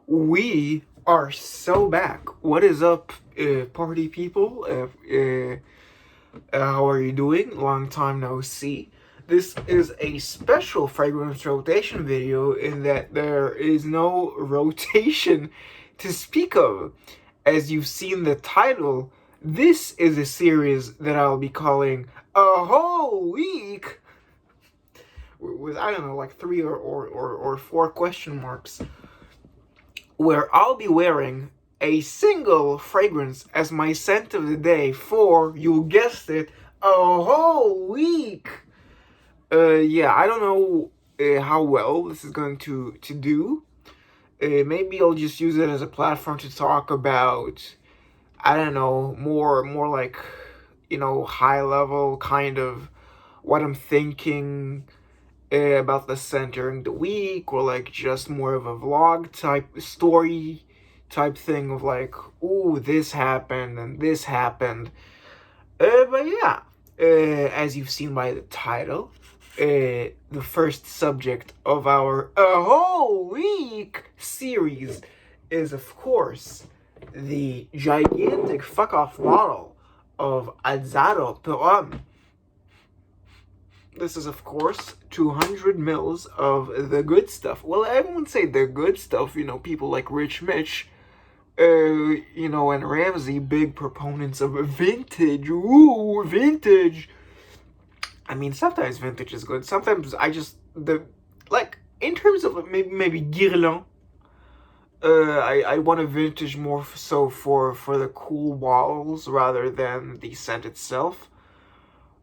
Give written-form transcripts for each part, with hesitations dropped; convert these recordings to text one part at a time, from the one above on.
We are so back. What is up, party people? How are you doing? Long time no see. This is a special fragrance rotation video in that there is no rotation to speak of. As you've seen the title, this is a series that I'll be calling A Whole Week with, I don't know, like three or four question marks, where I'll be wearing a single fragrance as my scent of the day for, you guessed it, a whole week. Yeah, I don't know how well this is going to do. Maybe I'll just use it as a platform to talk about, I don't know, more like, high level kind of what I'm thinking about the scent during the week, or like just more of a vlog type story type thing of like, ooh, this happened and this happened. But yeah, as you've seen by the title, the first subject of our A Whole Week series is, of course, the gigantic fuck off bottle of Azzaro per homme. This is, of course, 200 mils of the good stuff. Well, I wouldn't say the good stuff, people like Rich Mitch, and Ramsey, big proponents of vintage. Ooh, vintage. I mean, sometimes vintage is good. Sometimes in terms of maybe Guerlain, I want a vintage more so for the cool walls rather than the scent itself.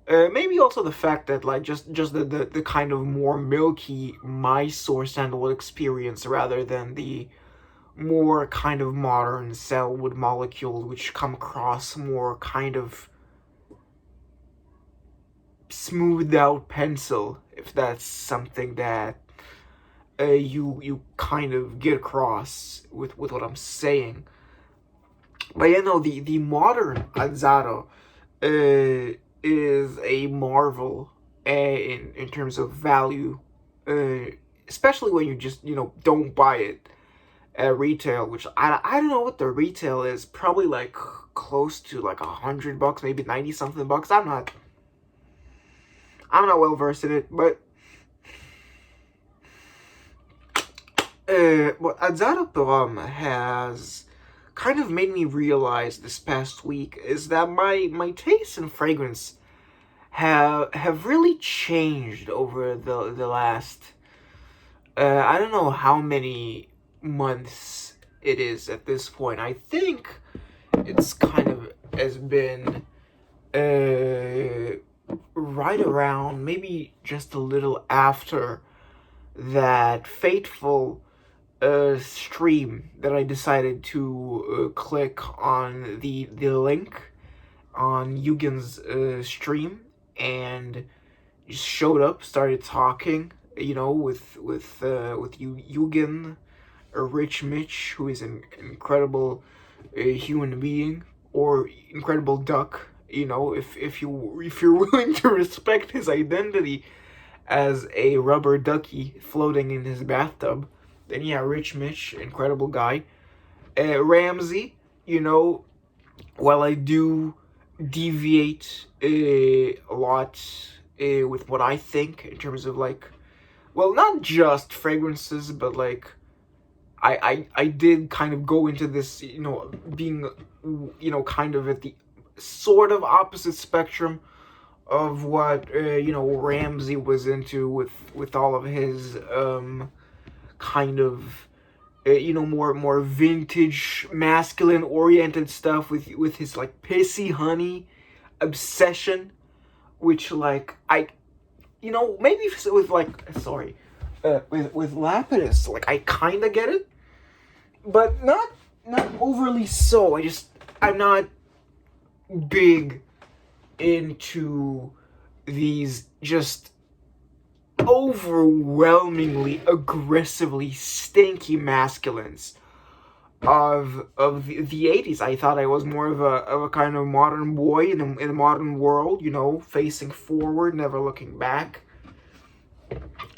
Maybe also the fact that just the kind of more milky Mysore sandalwood experience rather than the more kind of modern cellwood molecules which come across more kind of smoothed out pencil, if that's something that you kind of get across with what I'm saying. But the modern Azzaro is a marvel in terms of value, especially when you just don't buy it at retail, which I don't know what the retail is. Probably like close to like $100, maybe 90 something bucks. I'm not well versed in it, but what Azzaro per homme has kind of made me realize this past week is that my taste in fragrance have really changed over the last I don't know how many months it is at this point. I think it's kind of has been right around, maybe just a little after that fateful stream that I decided to click on the link on Eugen's stream, and just showed up, started talking, with Eugen, Rich Mitch, who is an incredible human being, or incredible duck. If you're willing to respect his identity as a rubber ducky floating in his bathtub, then yeah, Rich Mitch, incredible guy. Ramsey, while I do deviate a lot with what I think in terms of like, well, not just fragrances, but like I did kind of go into this, being, kind of at the sort of opposite spectrum of what Ramsey was into with all of his kind of more vintage masculine oriented stuff with his like pissy honey obsession, which like maybe with like, sorry, with Lapidus, like I kind of get it, but not overly so. I'm not big into these just overwhelmingly aggressively stinky masculines of the 80s. I thought I was more of a kind of modern boy in the modern world, facing forward, never looking back.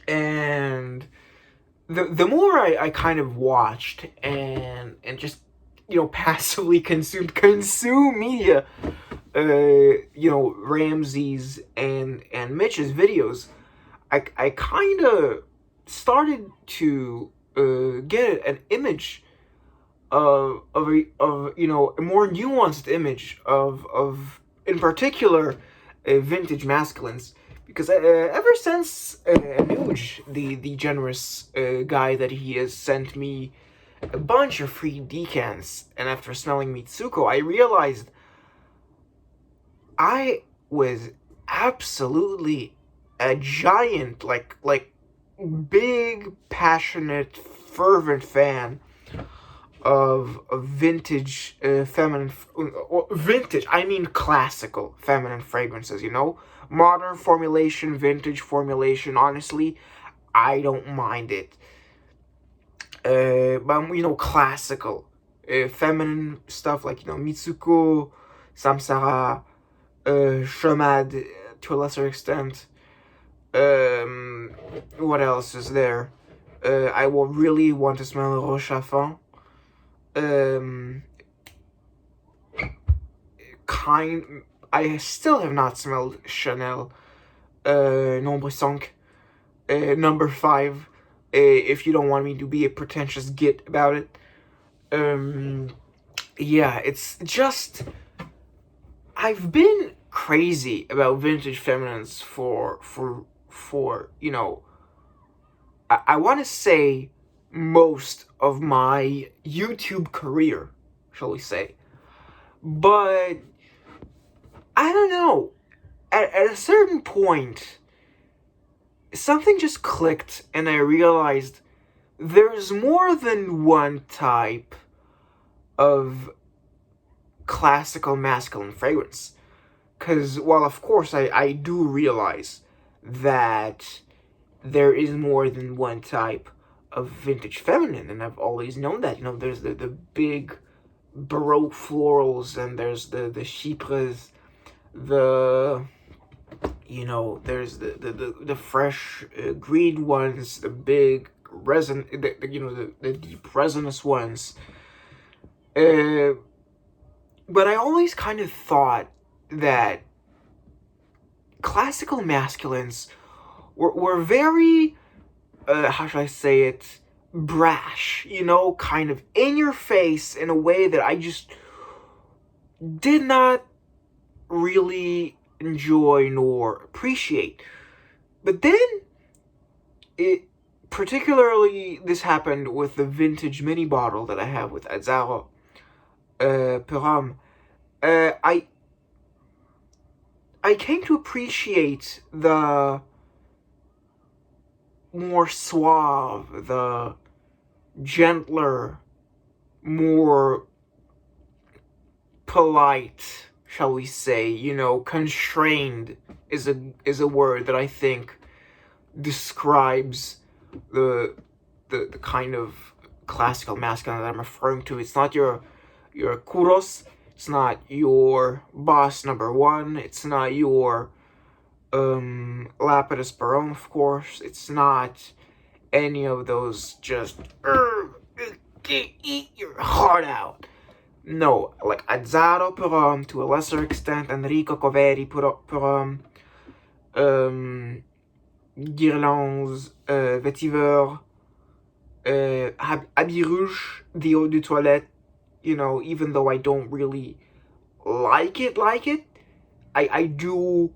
And the more I kind of watched and just passively consume media, Ramsey's and Mitch's videos, I kind of started to get an image of a more nuanced image of in particular vintage masculines, because ever since Anuj, the generous guy that he has sent me a bunch of free decants, and after smelling Mitsuko, I realized I was absolutely a giant, like big, passionate, fervent fan of vintage feminine, vintage, I mean classical feminine fragrances, modern formulation, vintage formulation. Honestly, I don't mind it. But classical feminine stuff like Mitsuko, Samsara, Shamad to a lesser extent. What else is there? I will really want to smell Rochafon. I still have not smelled Chanel Nombre 5, number 5, if you don't want me to be a pretentious git about it. Yeah, it's just, I've been crazy about vintage feminines for I want to say most of my YouTube career, shall we say. But I don't know. At a certain point, something just clicked, and I realized there's more than one type of classical masculine fragrance. Because, while of course I do realize that there is more than one type of vintage feminine, and I've always known that. There's the big Baroque florals, and there's the chypres, there's the fresh green ones, the big resin, the deep resinous ones. But I always kind of thought that classical masculines were very, how should I say it, brash, kind of in your face in a way that I just did not really enjoy nor appreciate. But then, particularly this happened with the vintage mini bottle that I have with Azzaro per homme. I came to appreciate the more suave, the gentler, more polite, shall we say, constrained is a word that I think describes the kind of classical masculine that I'm referring to. It's not your kuros, it's not your boss number one, it's not your Lapidus Baron, of course. It's not any of those just eat your heart out. No, like Azzaro per homme, to a lesser extent, Enrico Coveri per homme, Guirlands, Vetiver, Habit Rouge, the Eau de Toilette. Even though I don't really like it, I do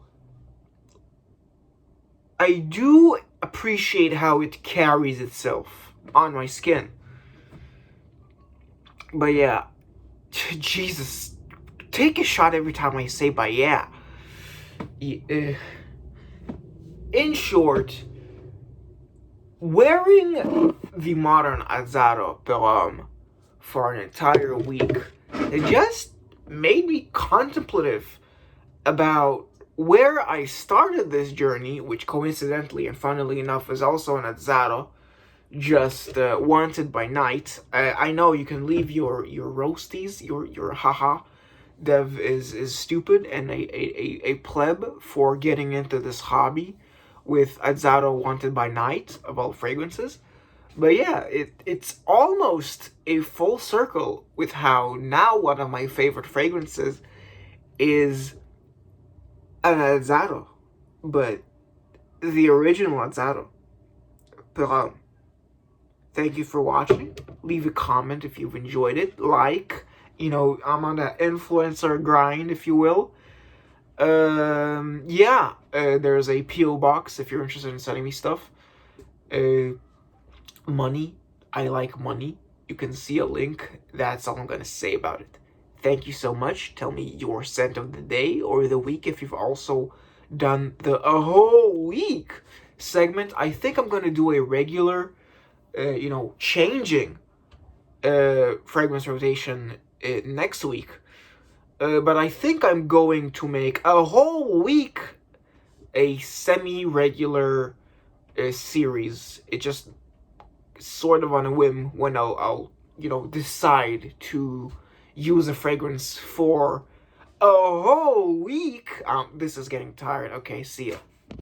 appreciate how it carries itself on my skin. But yeah, Jesus, take a shot every time I say "but yeah." In short, wearing the modern Azzaro per homme for an entire week, it just made me contemplative about where I started this journey, which coincidentally and funnily enough is also an Azzaro, just wanted by night. I know you can leave your roasties, your haha. Dev is stupid and a pleb for getting into this hobby with Azzaro wanted by night of all fragrances. But yeah, it's almost a full circle with how now one of my favorite fragrances is an Azzaro, but the original Azzaro. But thank you for watching. Leave a comment if you've enjoyed it. Like, I'm on that influencer grind, if you will. Yeah, there's a P.O. box if you're interested in sending me stuff. Money. I like money. You can see a link. That's all I'm gonna say about it. Thank you so much. Tell me your scent of the day or the week if you've also done the a whole week segment. I think I'm gonna do a regular, changing fragrance rotation next week. But I think I'm going to make a whole week a semi-regular series. It just sort of on a whim when I'll decide to use a fragrance for a whole week. This is getting tired. Okay, see ya.